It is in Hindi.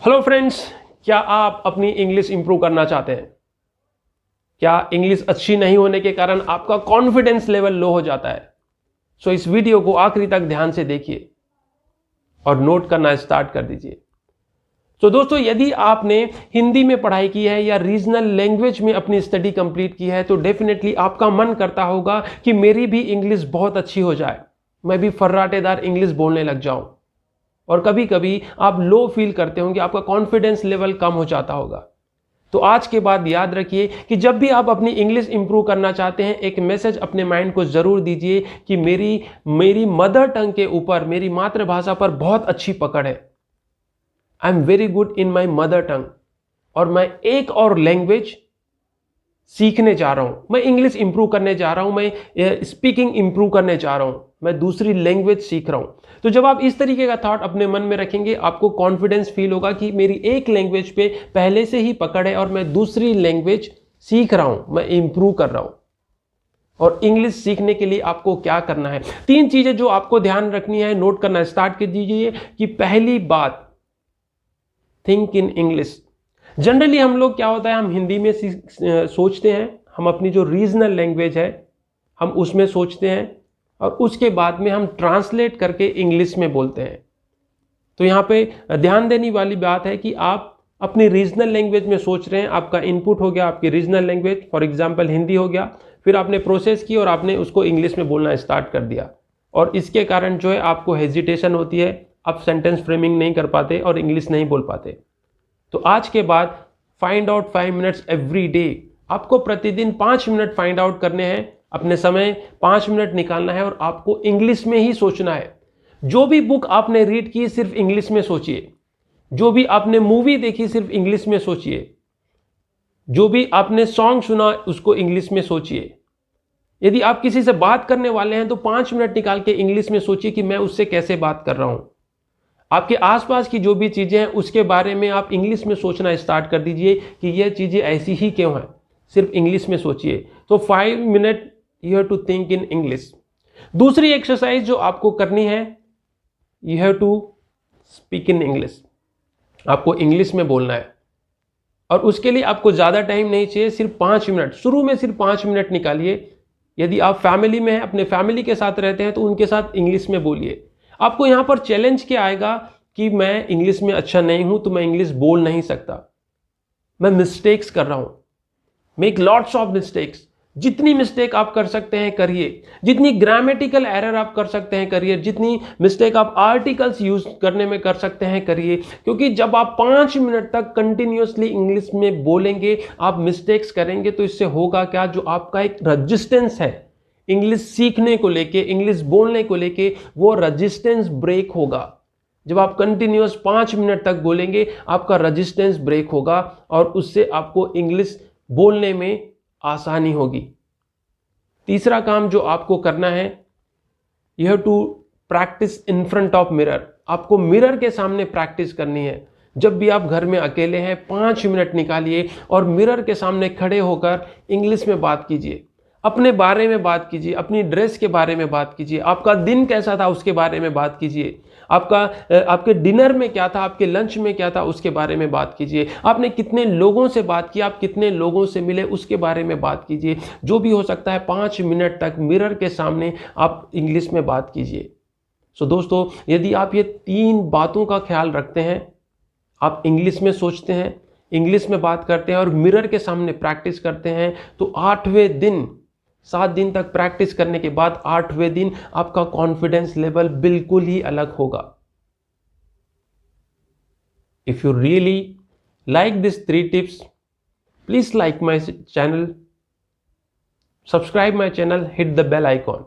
हेलो फ्रेंड्स, क्या आप अपनी इंग्लिश इंप्रूव करना चाहते हैं? क्या इंग्लिश अच्छी नहीं होने के कारण आपका कॉन्फिडेंस लेवल लो हो जाता है? सो इस वीडियो को आखिरी तक ध्यान से देखिए और नोट करना स्टार्ट कर दीजिए। तो दोस्तों, यदि आपने हिंदी में पढ़ाई की है या रीजनल लैंग्वेज में अपनी स्टडी कंप्लीट की है तो डेफिनेटली आपका मन करता होगा कि मेरी भी इंग्लिश बहुत अच्छी हो जाए, मैं भी फर्राटेदार इंग्लिश बोलने लग जाऊं। और कभी कभी आप लो फील करते होंगे, आपका कॉन्फिडेंस लेवल कम हो जाता होगा। तो आज के बाद याद रखिए कि जब भी आप अपनी इंग्लिश इंप्रूव करना चाहते हैं, एक मैसेज अपने माइंड को जरूर दीजिए कि मेरी मदर टंग के ऊपर, मेरी मातृभाषा पर बहुत अच्छी पकड़ है। I am very good in my mother tongue और मैं एक और लैंग्वेज सीखने जा रहा हूं, मैं इंग्लिश इंप्रूव करने जा रहा हूं, मैं स्पीकिंग इंप्रूव करने जा रहा हूं, मैं दूसरी लैंग्वेज सीख रहा हूं। तो जब आप इस तरीके का थॉट अपने मन में रखेंगे, आपको कॉन्फिडेंस फील होगा कि मेरी एक लैंग्वेज पे पहले से ही पकड़ है और मैं दूसरी लैंग्वेज सीख रहा हूं, मैं इंप्रूव कर रहा हूं। और इंग्लिश सीखने के लिए आपको क्या करना है? 3 चीजें जो आपको ध्यान रखनी है, नोट करना स्टार्ट कर दीजिए। कि पहली बात, थिंक इन इंग्लिश। जनरली हम लोग क्या होता है, हम हिंदी में सोचते हैं, हम अपनी जो रीजनल लैंग्वेज है हम उसमें सोचते हैं और उसके बाद में हम ट्रांसलेट करके इंग्लिश में बोलते हैं। तो यहाँ पे ध्यान देने वाली बात है कि आप अपनी रीजनल लैंग्वेज में सोच रहे हैं, आपका इनपुट हो गया आपकी regional language, for example Hindi हो गया, फिर आपने प्रोसेस की और आपने उसको इंग्लिश में बोलना स्टार्ट कर दिया। और इसके कारण जो है आपको हेजिटेशन होती है, आप सेंटेंस फ्रेमिंग नहीं कर पाते और इंग्लिश नहीं बोल पाते। तो आज के बाद find out 5 minutes every day. आपको प्रतिदिन 5 मिनट फाइंड आउट करने हैं, अपने समय 5 मिनट निकालना है और आपको इंग्लिश में ही सोचना है। जो भी बुक आपने रीड की सिर्फ इंग्लिश में सोचिए, जो भी आपने मूवी देखी सिर्फ इंग्लिश में सोचिए, जो भी आपने सॉन्ग सुना उसको इंग्लिश में सोचिए। यदि आप किसी से बात करने वाले हैं तो 5 मिनट निकाल के इंग्लिश में सोचिए कि मैं उससे कैसे बात कर रहा हूं। आपके आसपास की जो भी चीजें हैं उसके बारे में आप इंग्लिश में सोचना स्टार्ट कर दीजिए कि ये चीजें ऐसी ही क्यों हैं, सिर्फ इंग्लिश में सोचिए। तो 5 minute you have to think in English. दूसरी एक्सरसाइज जो आपको करनी है, you have to speak in English. आपको इंग्लिश में बोलना है और उसके लिए आपको ज्यादा टाइम नहीं चाहिए, सिर्फ 5 मिनट। शुरू में सिर्फ 5 मिनट निकालिए। यदि आप फैमिली में हैं, अपने फैमिली के साथ रहते हैं तो उनके साथ इंग्लिश में बोलिए। आपको यहां पर चैलेंज क्या आएगा कि मैं इंग्लिश में अच्छा नहीं हूं तो मैं इंग्लिश बोल नहीं सकता, मैं मिस्टेक्स कर रहा हूं। Make lots of mistakes. जितनी मिस्टेक आप कर सकते हैं करिए, जितनी ग्रामेटिकल एरर आप कर सकते हैं करिए, जितनी मिस्टेक आप आर्टिकल्स यूज करने में कर सकते हैं करिए। क्योंकि जब आप 5 मिनट तक कंटिन्यूअसली इंग्लिश में बोलेंगे, आप मिस्टेक्स करेंगे, तो इससे होगा क्या, जो आपका एक रजिस्टेंस है इंग्लिश सीखने को लेके, इंग्लिश बोलने को लेके, वो रजिस्टेंस ब्रेक होगा। जब आप कंटिन्यूअस 5 मिनट तक बोलेंगे, आपका रजिस्टेंस ब्रेक होगा और उससे आपको इंग्लिश बोलने में आसानी होगी। तीसरा काम जो आपको करना है, you have to practice in front of mirror. आपको मिरर के सामने प्रैक्टिस करनी है। जब भी आप घर में अकेले हैं, 5 मिनट निकालिए और मिरर के सामने खड़े होकर इंग्लिश में बात कीजिए। अपने बारे में बात कीजिए, अपनी ड्रेस के बारे में बात कीजिए, आपका दिन कैसा था उसके बारे में बात कीजिए, आपके डिनर में क्या था, आपके लंच में क्या था उसके बारे में बात कीजिए, आपने कितने लोगों से बात की, आप कितने लोगों से मिले उसके बारे में बात कीजिए। जो भी हो सकता है 5 मिनट तक मिरर के सामने आप इंग्लिश में बात कीजिए। सो दोस्तों, यदि आप ये 3 बातों का ख्याल रखते हैं, आप इंग्लिश में सोचते हैं, इंग्लिश में बात करते हैं और मिरर के सामने प्रैक्टिस करते हैं, तो 8वें दिन, 7 दिन तक प्रैक्टिस करने के बाद 8वें दिन आपका कॉन्फिडेंस लेवल बिल्कुल ही अलग होगा। If you really like this 3 tips, please like my channel, subscribe my channel, hit the bell icon.